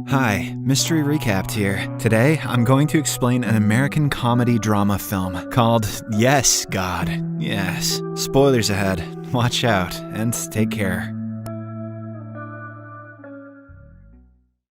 Hi, Mystery Recapped here. Today, I'm going to explain an American comedy drama film called Yes, God. Yes. Spoilers ahead. Watch out, and take care.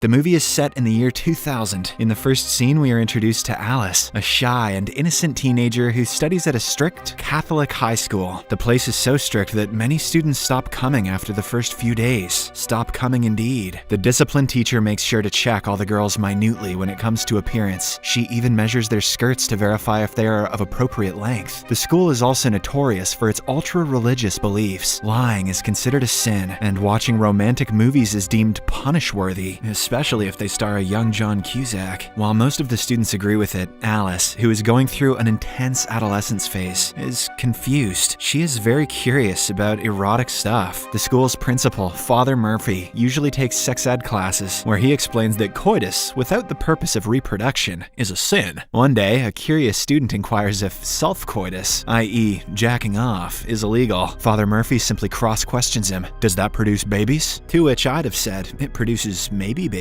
The movie is set in the year 2000. In the first scene, we are introduced to Alice, a shy and innocent teenager who studies at a strict Catholic high school. The place is so strict that many students stop coming after the first few days. Stop coming indeed. The discipline teacher makes sure to check all the girls minutely when it comes to appearance. She even measures their skirts to verify if they are of appropriate length. The school is also notorious for its ultra-religious beliefs. Lying is considered a sin, and watching romantic movies is deemed punish-worthy, especially if they star a young John Cusack. While most of the students agree with it, Alice, who is going through an intense adolescence phase, is confused. She is very curious about erotic stuff. The school's principal, Father Murphy, usually takes sex ed classes, where he explains that coitus, without the purpose of reproduction, is a sin. One day, a curious student inquires if self-coitus, i.e. jacking off, is illegal. Father Murphy simply cross-questions him. Does that produce babies? To which I'd have said, it produces maybe babies.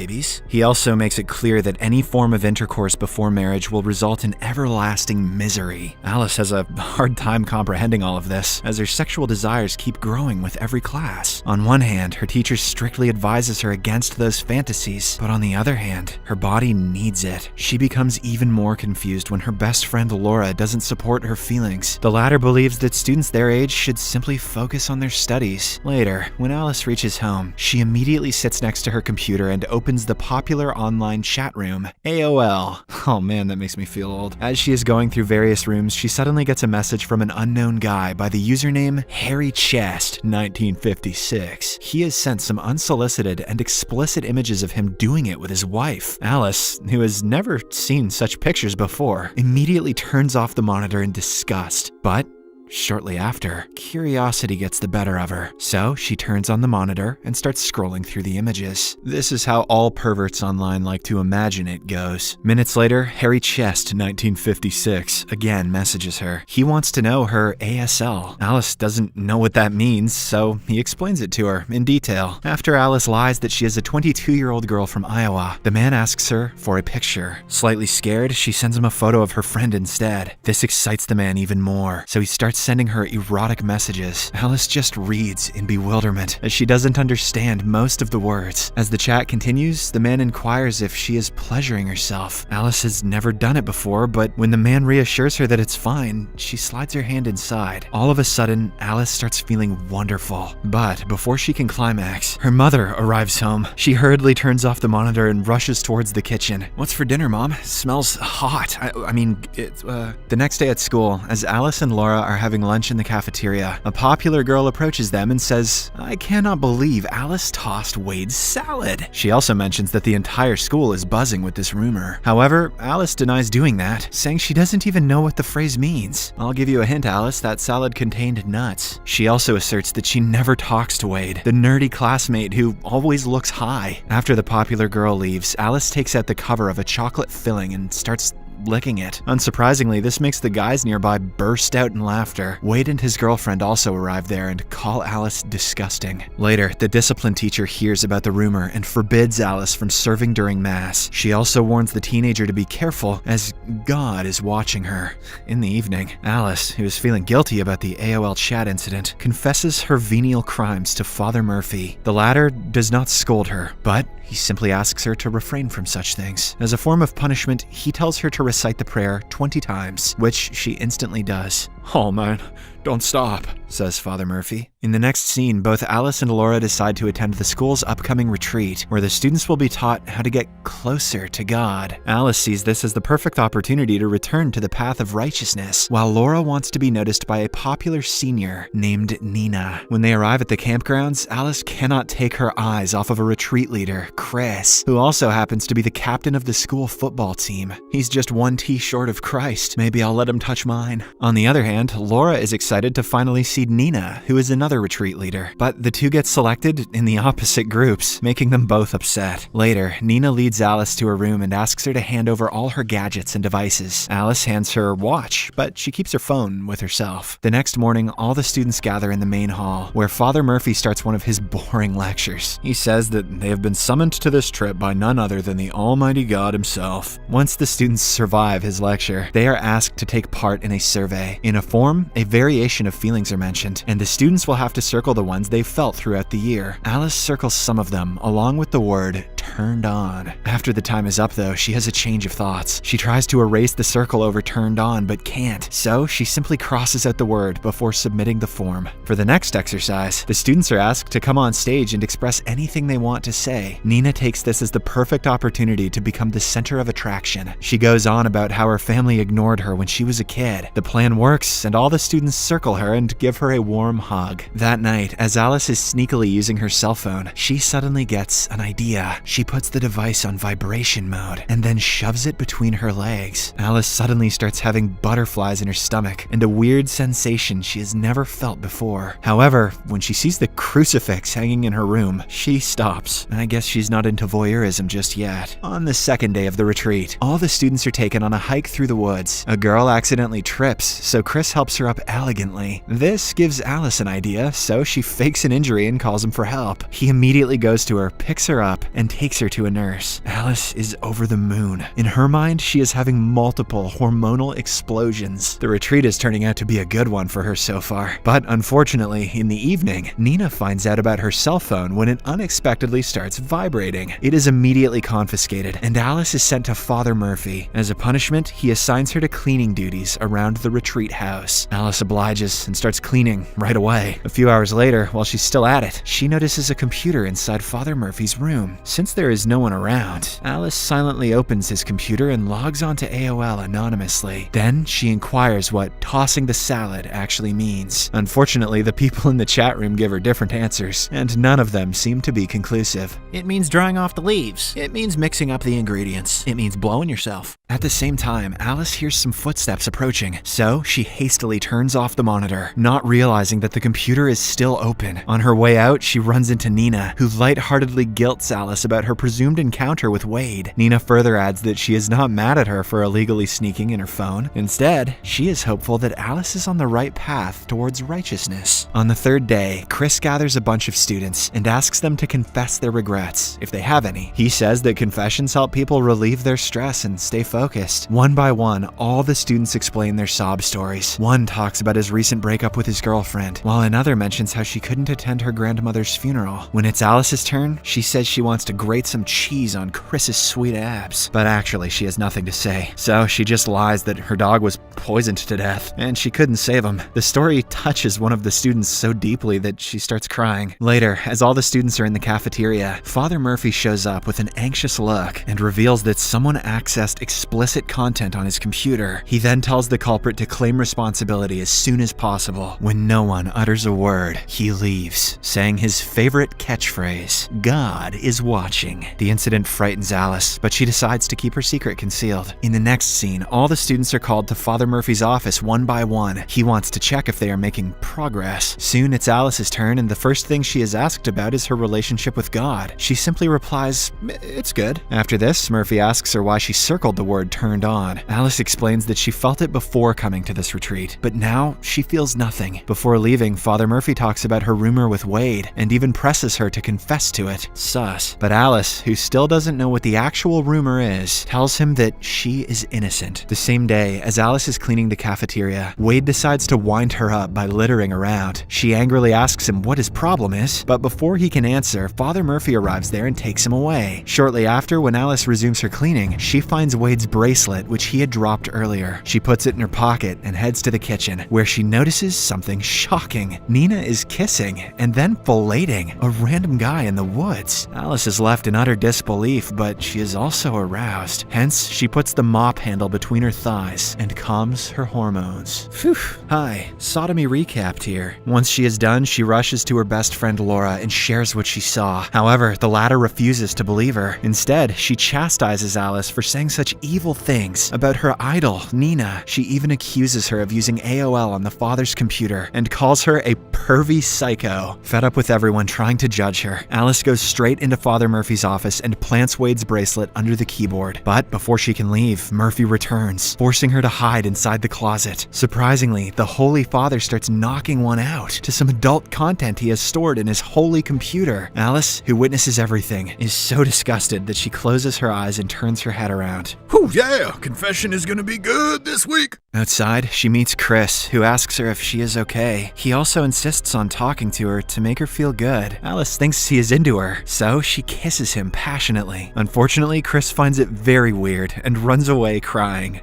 He also makes it clear that any form of intercourse before marriage will result in everlasting misery. Alice has a hard time comprehending all of this, as her sexual desires keep growing with every class. On one hand, her teacher strictly advises her against those fantasies, but on the other hand, her body needs it. She becomes even more confused when her best friend Laura doesn't support her feelings. The latter believes that students their age should simply focus on their studies. Later, when Alice reaches home, she immediately sits next to her computer and opens the popular online chat room, AOL. Oh man, that makes me feel old. As she is going through various rooms, she suddenly gets a message from an unknown guy by the username Harry Chest 1956. He has sent some unsolicited and explicit images of him doing it with his wife. Alice, who has never seen such pictures before, immediately turns off the monitor in disgust. But shortly after, curiosity gets the better of her, so she turns on the monitor and starts scrolling through the images. This is how all perverts online like to imagine it goes. Minutes later, Harry Chest, 1956, again messages her. He wants to know her ASL. Alice doesn't know what that means, so he explains it to her in detail. After Alice lies that she is a 22-year-old girl from Iowa, the man asks her for a picture. Slightly scared, she sends him a photo of her friend instead. This excites the man even more, so he starts sending her erotic messages. Alice just reads in bewilderment, as she doesn't understand most of the words. As the chat continues, the man inquires if she is pleasuring herself. Alice has never done it before, but when the man reassures her that it's fine, she slides her hand inside. All of a sudden, Alice starts feeling wonderful. But before she can climax, her mother arrives home. She hurriedly turns off the monitor and rushes towards the kitchen. "What's for dinner, Mom? It smells hot. The next day at school, as Alice and Laura are having lunch in the cafeteria, a popular girl approaches them and says, "I cannot believe Alice tossed Wade's salad." She also mentions that the entire school is buzzing with this rumor. However, Alice denies doing that, saying she doesn't even know what the phrase means. "I'll give you a hint, Alice, that salad contained nuts." She also asserts that she never talks to Wade, the nerdy classmate who always looks high. After the popular girl leaves, Alice takes out the cover of a chocolate filling and starts licking it. Unsurprisingly, this makes the guys nearby burst out in laughter. Wade and his girlfriend also arrive there and call Alice disgusting. Later, the discipline teacher hears about the rumor and forbids Alice from serving during mass. She also warns the teenager to be careful, as God is watching her. In the evening, Alice, who is feeling guilty about the AOL chat incident, confesses her venial crimes to Father Murphy. The latter does not scold her, but he simply asks her to refrain from such things. As a form of punishment, he tells her to recite the prayer 20 times, which she instantly does. "Oh man, don't stop," says Father Murphy. In the next scene, both Alice and Laura decide to attend the school's upcoming retreat, where the students will be taught how to get closer to God. Alice sees this as the perfect opportunity to return to the path of righteousness, while Laura wants to be noticed by a popular senior named Nina. When they arrive at the campgrounds, Alice cannot take her eyes off of a retreat leader, Chris, who also happens to be the captain of the school football team. He's just one T short of Christ. Maybe I'll let him touch mine. On the other hand, hand, Laura is excited to finally see Nina, who is another retreat leader. But the two get selected in the opposite groups, making them both upset. Later, Nina leads Alice to her room and asks her to hand over all her gadgets and devices. Alice hands her watch, but she keeps her phone with herself. The next morning, all the students gather in the main hall, where Father Murphy starts one of his boring lectures. He says that they have been summoned to this trip by none other than the Almighty God himself. Once the students survive his lecture, they are asked to take part in a survey. In a form, a variation of feelings are mentioned, and the students will have to circle the ones they've felt throughout the year. Alice circles some of them, along with the word turned on. After the time is up though, she has a change of thoughts. She tries to erase the circle over turned on, but can't. So she simply crosses out the word before submitting the form. For the next exercise, the students are asked to come on stage and express anything they want to say. Nina takes this as the perfect opportunity to become the center of attraction. She goes on about how her family ignored her when she was a kid. The plan works, and all the students circle her and give her a warm hug. That night, as Alice is sneakily using her cell phone, she suddenly gets an idea. She puts the device on vibration mode and then shoves it between her legs. Alice suddenly starts having butterflies in her stomach and a weird sensation she has never felt before. However, when she sees the crucifix hanging in her room, she stops. I guess she's not into voyeurism just yet. On the second day of the retreat, all the students are taken on a hike through the woods. A girl accidentally trips, so Chris helps her up elegantly. This gives Alice an idea, so she fakes an injury and calls him for help. He immediately goes to her, picks her up, and takes her to a nurse. Alice is over the moon. In her mind, she is having multiple hormonal explosions. The retreat is turning out to be a good one for her so far. But unfortunately, in the evening, Nina finds out about her cell phone when it unexpectedly starts vibrating. It is immediately confiscated, and Alice is sent to Father Murphy. As a punishment, he assigns her to cleaning duties around the retreat house. Alice obliges and starts cleaning right away. A few hours later, while she's still at it, she notices a computer inside Father Murphy's room. Since there is no one around, Alice silently opens his computer and logs onto AOL anonymously. Then she inquires what tossing the salad actually means. Unfortunately, the people in the chat room give her different answers, and none of them seem to be conclusive. It means drying off the leaves. It means mixing up the ingredients. It means blowing yourself. At the same time, Alice hears some footsteps approaching, so she hastily turns off the monitor, not realizing that the computer is still open. On her way out, she runs into Nina, who lightheartedly guilts Alice about her presumed encounter with Wade. Nina further adds that she is not mad at her for illegally sneaking in her phone. Instead, she is hopeful that Alice is on the right path towards righteousness. On the third day, Chris gathers a bunch of students and asks them to confess their regrets, if they have any. He says that confessions help people relieve their stress and stay focused. One by one, all the students explain their sob stories. One talks about his recent breakup with his girlfriend, while another mentions how she couldn't attend her grandmother's funeral. When it's Alice's turn, she says she wants to grate some cheese on Chris's sweet abs, but actually she has nothing to say. So she just lies that her dog was poisoned to death, and she couldn't save him. The story touches one of the students so deeply that she starts crying. Later, as all the students are in the cafeteria, Father Murphy shows up with an anxious look and reveals that someone accessed explicit content on his computer. He then tells the culprit to claim responsibility as soon as possible. When no one utters a word, he leaves, saying his favorite catchphrase, "God is watching." The incident frightens Alice, but she decides to keep her secret concealed. In the next scene, all the students are called to Father Murphy's office one by one. He wants to check if they are making progress. Soon it's Alice's turn, and the first thing she is asked about is her relationship with God. She simply replies, "It's good." After this, Murphy asks her why she circled the word turned on. Alice explains that she felt it before coming to this retreat, but now she feels nothing. Before leaving, Father Murphy talks about her rumor with Wade and even presses her to confess to it. Sus. But Alice, who still doesn't know what the actual rumor is, tells him that she is innocent. The same day, as Alice is cleaning the cafeteria, Wade decides to wind her up by littering around. She angrily asks him what his problem is, but before he can answer, Father Murphy arrives there and takes him away. Shortly after, when Alice resumes her cleaning, she finds Wade's bracelet, which he had dropped earlier. She puts it in her pocket and heads to the kitchen, where she notices something shocking. Nina is kissing and then filleting a random guy in the woods. Alice is left in utter disbelief, but she is also aroused. Hence, she puts the mop handle between her thighs and calms her hormones. Phew. Hi, sodomy recapped here. Once she is done, she rushes to her best friend Laura and shares what she saw. However, the latter refuses to believe her. Instead, she chastises Alice for saying such evil evil things about her idol, Nina. She even accuses her of using AOL on the father's computer and calls her a pervy psycho. Fed up with everyone trying to judge her, Alice goes straight into Father Murphy's office and plants Wade's bracelet under the keyboard. But before she can leave, Murphy returns, forcing her to hide inside the closet. Surprisingly, the Holy Father starts knocking one out to some adult content he has stored in his holy computer. Alice, who witnesses everything, is so disgusted that she closes her eyes and turns her head around. Whew, yeah, confession is gonna be good this week. Outside, she meets Chris, who asks her if she is okay. He also insists on talking to her to make her feel good. Alice thinks he is into her, so she kisses him passionately. Unfortunately, Chris finds it very weird and runs away crying.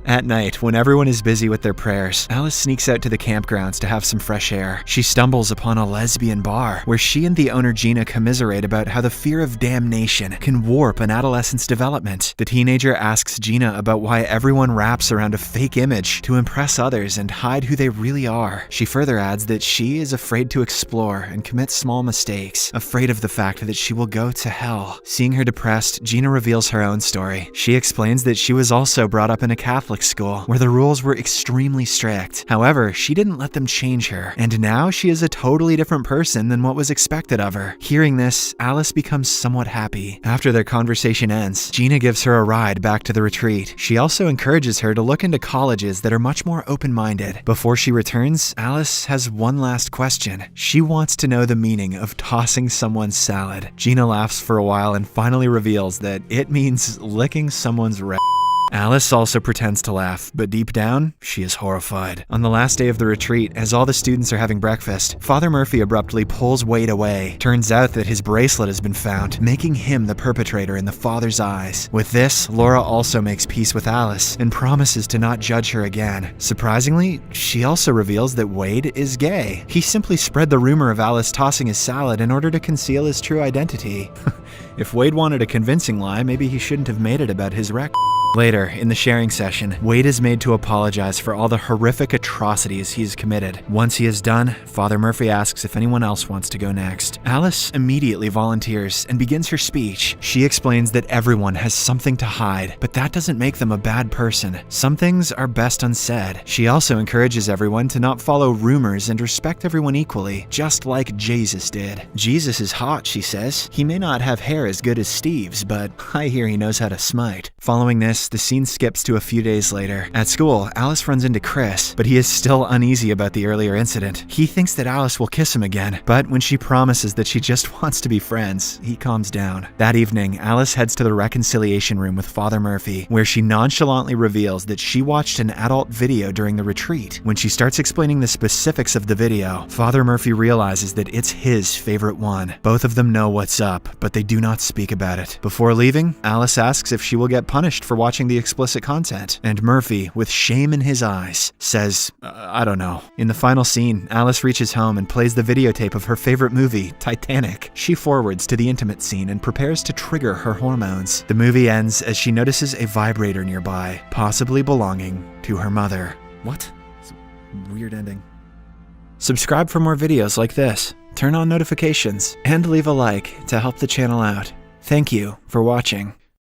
At night, when everyone is busy with their prayers, Alice sneaks out to the campgrounds to have some fresh air. She stumbles upon a lesbian bar, where she and the owner Gina commiserate about how the fear of damnation can warp an adolescent's development. The teenager asks Gina about why everyone wraps around a fake image to impress others and hide who they really are. She further adds that she is afraid to explore and commit small mistakes, afraid of the fact that she will go to hell. Seeing her depressed, Gina reveals her own story. She explains that she was also brought up in a Catholic school where the rules were extremely strict. However, she didn't let them change her, and now she is a totally different person than what was expected of her. Hearing this, Alice becomes somewhat happy. After their conversation ends, Gina gives her a ride back to the retreat. She also encourages her to look into colleges that are much more open-minded. Before she returns, Alice has one last question. She wants to know the meaning of tossing someone's salad. Gina laughs for a while and finally reveals that it means licking someone's Alice also pretends to laugh, but deep down, she is horrified. On the last day of the retreat, as all the students are having breakfast, Father Murphy abruptly pulls Wade away. Turns out that his bracelet has been found, making him the perpetrator in the father's eyes. With this, Laura also makes peace with Alice and promises to not judge her again. Surprisingly, she also reveals that Wade is gay. He simply spread the rumor of Alice tossing his salad in order to conceal his true identity. If Wade wanted a convincing lie, maybe he shouldn't have made it about his wreck. Later, in the sharing session, Wade is made to apologize for all the horrific atrocities he's committed. Once he is done, Father Murphy asks if anyone else wants to go next. Alice immediately volunteers and begins her speech. She explains that everyone has something to hide, but that doesn't make them a bad person. Some things are best unsaid. She also encourages everyone to not follow rumors and respect everyone equally, just like Jesus did. Jesus is hot, she says. He may not have hair as good as Steve's, but I hear he knows how to smite. Following this, the scene skips to a few days later. At school, Alice runs into Chris, but he is still uneasy about the earlier incident. He thinks that Alice will kiss him again, but when she promises that she just wants to be friends, he calms down. That evening, Alice heads to the reconciliation room with Father Murphy, where she nonchalantly reveals that she watched an adult video during the retreat. When she starts explaining the specifics of the video, Father Murphy realizes that it's his favorite one. Both of them know what's up, but they do not speak about it. Before leaving, Alice asks if she will get punished for watching the explicit content, and Murphy, with shame in his eyes, says, I don't know. In the final scene, Alice reaches home and plays the videotape of her favorite movie, Titanic. She forwards to the intimate scene and prepares to trigger her hormones. The movie ends as she notices a vibrator nearby, possibly belonging to her mother. What? It's a weird ending. Subscribe for more videos like this, turn on notifications, and leave a like to help the channel out. Thank you for watching.